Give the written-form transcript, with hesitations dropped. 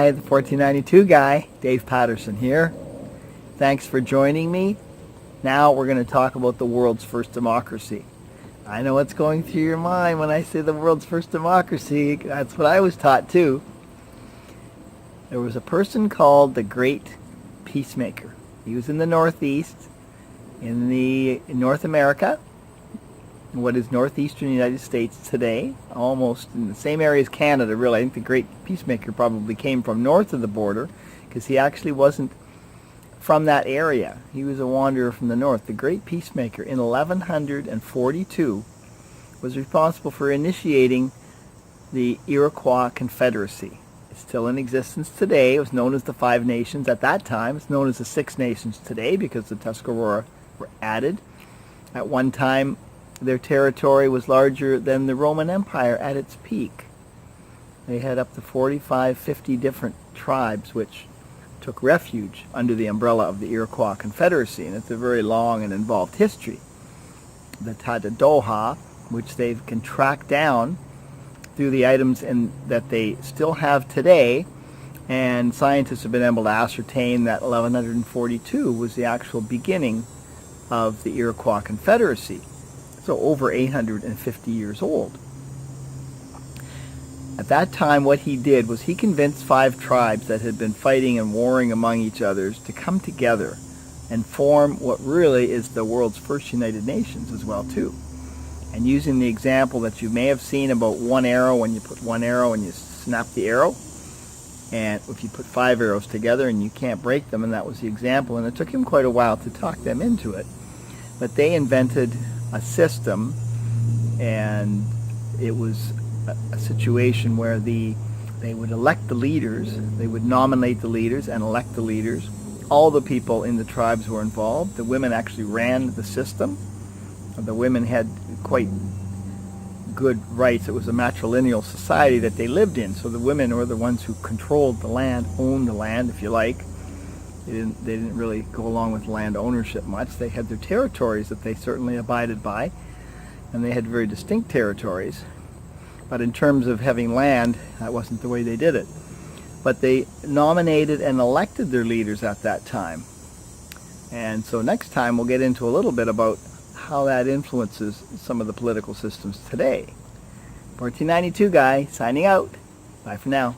Hi, the 1492 guy, Dave Patterson here. Thanks for joining me. Now we're going to talk about the world's first democracy. I know what's going through your mind when I say the world's first democracy. That's what I was taught too. There was a person called the Great Peacemaker. He was in the Northeast, in North America, what is northeastern United States today, almost in the same area as Canada, really. I think the Great Peacemaker probably came from north of the border, because he actually wasn't from that area. He was a wanderer from the north. The Great Peacemaker in 1142 was responsible for initiating the Iroquois Confederacy. It's still in existence today. It was known as the Five Nations at that time. It's known as the Six Nations today because the Tuscarora were added. At one time, their territory was larger than the Roman Empire at its peak. They had up to 45, 50 different tribes which took refuge under the umbrella of the Iroquois Confederacy, and it's a very long and involved history. The Tatadoha, which they can track down through the items that they still have today, and scientists have been able to ascertain that 1142 was the actual beginning of the Iroquois Confederacy. So over 850 years old. At that time, what he did was he convinced 5 tribes that had been fighting and warring among each other to come together and form what really is the world's first United Nations as well too. And using the example that you may have seen about one arrow, when you put one arrow and you snap the arrow, and if you put 5 arrows together and you can't break them, and that was the example, and it took him quite a while to talk them into it. But they invented a system, and it was a situation where they would elect the leaders, they would nominate the leaders and elect the leaders. All the people in the tribes were involved. The women actually ran the system. The women had quite good rights. It was a matrilineal society that they lived in, so the women were the ones who controlled the land, owned the land, if you like. They didn't really go along with land ownership much. They had their territories that they certainly abided by, and they had very distinct territories. But in terms of having land, that wasn't the way they did it. But they nominated and elected their leaders at that time. And so next time we'll get into a little bit about how that influences some of the political systems today. 1492 guy, signing out. Bye for now.